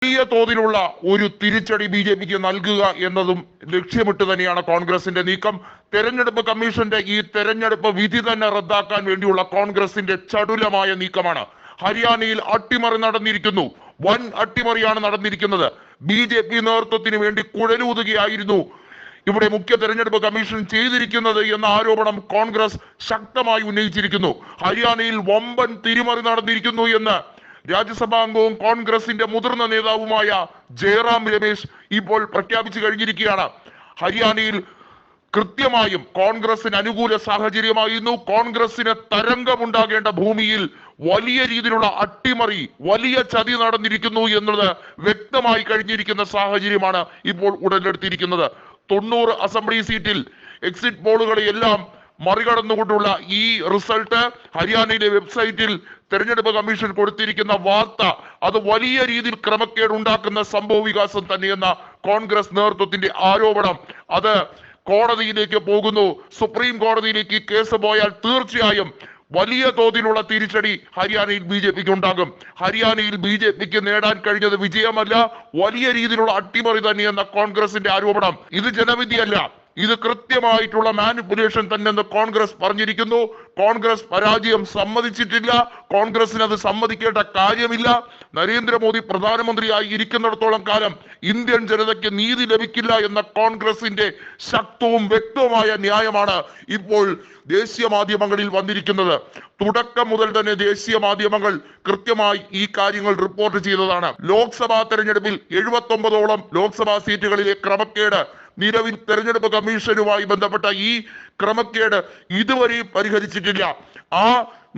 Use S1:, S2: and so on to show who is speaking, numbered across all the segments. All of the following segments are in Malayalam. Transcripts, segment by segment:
S1: വലിയ തോതിലുള്ള ഒരു തിരിച്ചടി ബി ജെ പിക്ക് നൽകുക എന്നതും ലക്ഷ്യമിട്ട് തന്നെയാണ് കോൺഗ്രസിന്റെ നീക്കം. തെരഞ്ഞെടുപ്പ് കമ്മീഷന്റെ ഈ തെരഞ്ഞെടുപ്പ് വിധി തന്നെ റദ്ദാക്കാൻ വേണ്ടിയുള്ള കോൺഗ്രസിന്റെ ചടുലമായ നീക്കമാണ്. ഹരിയാനയിൽ അട്ടിമറി നടന്നിരിക്കുന്നു. വൻ അട്ടിമറിയാണ് നടന്നിരിക്കുന്നത്. ബി ജെ പി നേതൃത്വത്തിന് വേണ്ടി കുഴലൂതുകയായിരുന്നു ഇവിടെ മുഖ്യ തെരഞ്ഞെടുപ്പ് കമ്മീഷൻ ചെയ്തിരിക്കുന്നത് എന്ന ആരോപണം കോൺഗ്രസ് ശക്തമായി ഉന്നയിച്ചിരിക്കുന്നു. ഹരിയാനയിൽ വമ്പൻ തിരിമറി നടന്നിരിക്കുന്നു എന്ന് രാജ്യസഭാ അംഗവും കോൺഗ്രസിന്റെ മുതിർന്ന നേതാവുമായ ജയറാം രമേശ് ഇപ്പോൾ പ്രഖ്യാപിച്ചു കഴിഞ്ഞിരിക്കുകയാണ്. ഹരിയാനയിൽ കൃത്യമായും കോൺഗ്രസിന് അനുകൂല സാഹചര്യമായിരുന്നു. കോൺഗ്രസിന് തരംഗമുണ്ടാകേണ്ട ഭൂമിയിൽ വലിയ രീതിയിലുള്ള അട്ടിമറി, വലിയ ചതി നടന്നിരിക്കുന്നു എന്നത് വ്യക്തമായി കഴിഞ്ഞിരിക്കുന്ന സാഹചര്യമാണ് ഇപ്പോൾ ഉടലെടുത്തിരിക്കുന്നത്. 90 അസംബ്ലി സീറ്റിൽ എക്സിറ്റ് പോളുകളെ എല്ലാം മറികടന്നുകൊണ്ടുള്ള ഈ റിസൾട്ട് ഹരിയാനയിലെ വെബ്സൈറ്റിൽ തെരഞ്ഞെടുപ്പ് കമ്മീഷൻ കൊടുത്തിരിക്കുന്ന വാർത്ത അത് വലിയ രീതിയിൽ ക്രമക്കേട് ഉണ്ടാക്കുന്ന സംഭവ വികാസം തന്നെയെന്ന കോൺഗ്രസ് നേതൃത്വത്തിന്റെ ആരോപണം അത് കോടതിയിലേക്ക് പോകുന്നു. സുപ്രീം കോടതിയിലേക്ക് കേസ് പോയാൽ തീർച്ചയായും വലിയ തോതിലുള്ള തിരിച്ചടി ഹരിയാനയിൽ ബി ജെ പിക്ക് ഉണ്ടാകും. ഹരിയാനയിൽ ബി ജെ പിക്ക് നേടാൻ കഴിഞ്ഞത് വിജയമല്ല, വലിയ രീതിയിലുള്ള അട്ടിമറി തന്നെയെന്ന കോൺഗ്രസിന്റെ ആരോപണം. ഇത് ജനവിധിയല്ല, ഇത് കൃത്യമായിട്ടുള്ള മാനിപ്പുലേഷൻ തന്നെ കോൺഗ്രസ് പറഞ്ഞിരിക്കുന്നു. കോൺഗ്രസ് പരാജയം സമ്മതിച്ചിട്ടില്ല. കോൺഗ്രസിന് അത് സമ്മതിക്കേണ്ട കാര്യമില്ല. നരേന്ദ്രമോദി പ്രധാനമന്ത്രിയായി ഇരിക്കുന്നിടത്തോളം കാലം ഇന്ത്യൻ ജനതയ്ക്ക് നീതി ലഭിക്കില്ല എന്ന കോൺഗ്രസിന്റെ ശക്തവും വ്യക്തവുമായ ന്യായമാണ് ഇപ്പോൾ ദേശീയ മാധ്യമങ്ങളിൽ വന്നിരിക്കുന്നത്. തുടക്കം മുതൽ തന്നെ ദേശീയ മാധ്യമങ്ങൾ കൃത്യമായി ഈ കാര്യങ്ങൾ റിപ്പോർട്ട് ചെയ്തതാണ്. ലോക്സഭാ തെരഞ്ഞെടുപ്പിൽ 79ഓളം ലോക്സഭാ സീറ്റുകളിലെ ക്രമക്കേട് നിലവിൽ തെരഞ്ഞെടുപ്പ് കമ്മീഷനുമായി ബന്ധപ്പെട്ട ഈ ക്രമക്കേട് ഇതുവരെയും പരിഹരിച്ചിട്ടില്ല. ആ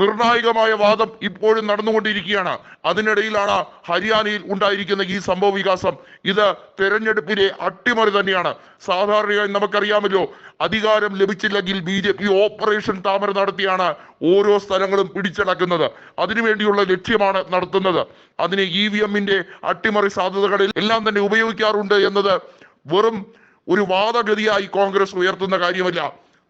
S1: നിർണായകമായ വാദം ഇപ്പോഴും നടന്നുകൊണ്ടിരിക്കുകയാണ്. അതിനിടയിലാണ് ഹരിയാനയിൽ ഉണ്ടായിരിക്കുന്ന ഈ സംഭവ വികാസം. ഇത് തെരഞ്ഞെടുപ്പിലെ അട്ടിമറി തന്നെയാണ്. സാധാരണയായി നമുക്കറിയാമല്ലോ, അധികാരം ലഭിച്ചില്ലെങ്കിൽ ബി ജെ പി ഓപ്പറേഷൻ താമര നടത്തിയാണ് ഓരോ സ്ഥലങ്ങളും പിടിച്ചടക്കുന്നത്. അതിനുവേണ്ടിയുള്ള ലക്ഷ്യമാണ് നടത്തുന്നത്. അതിന് EVM-ന്റെ അട്ടിമറി സാധ്യതകളിൽ എല്ലാം തന്നെ ഉപയോഗിക്കാറുണ്ട് എന്നത് വെറും ഒരു വാദഗതിയായി കോൺഗ്രസ് ഉയർത്തുന്ന കാര്യമല്ല.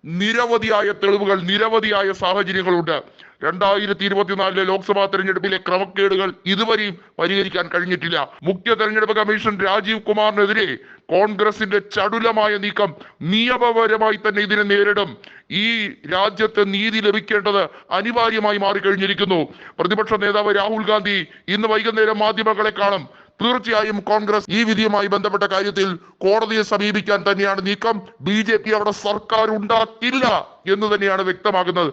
S1: നിരവധിയായ തെളിവുകൾ, നിരവധിയായ സാഹചര്യങ്ങളുണ്ട്. 2024 ലോക്സഭാ തെരഞ്ഞെടുപ്പിലെ ക്രമക്കേടുകൾ ഇതുവരെയും പരിഹരിക്കാൻ കഴിഞ്ഞിട്ടില്ല. മുഖ്യ തെരഞ്ഞെടുപ്പ് കമ്മീഷൻ രാജീവ് കുമാറിനെതിരെ കോൺഗ്രസിന്റെ ചടുലമായ നീക്കം നിയമപരമായി തന്നെ ഇതിനെ നേരിടും. ഈ രാജ്യത്ത് നീതി ലഭിക്കേണ്ടത് അനിവാര്യമായി മാറിക്കഴിഞ്ഞിരിക്കുന്നു. പ്രതിപക്ഷ നേതാവ് രാഹുൽ ഗാന്ധി ഇന്ന് വൈകുന്നേരം മാധ്യമങ്ങളെ കാണും. തീർച്ചയായും കോൺഗ്രസ് ഈ വിധിയുമായി ബന്ധപ്പെട്ട കാര്യത്തിൽ കോടതിയെ സമീപിക്കാൻ തന്നെയാണ് നീക്കം. ബി ജെ പി അവിടെ സർക്കാർ ഉണ്ടാക്കില്ല എന്ന് തന്നെയാണ് വ്യക്തമാകുന്നത്.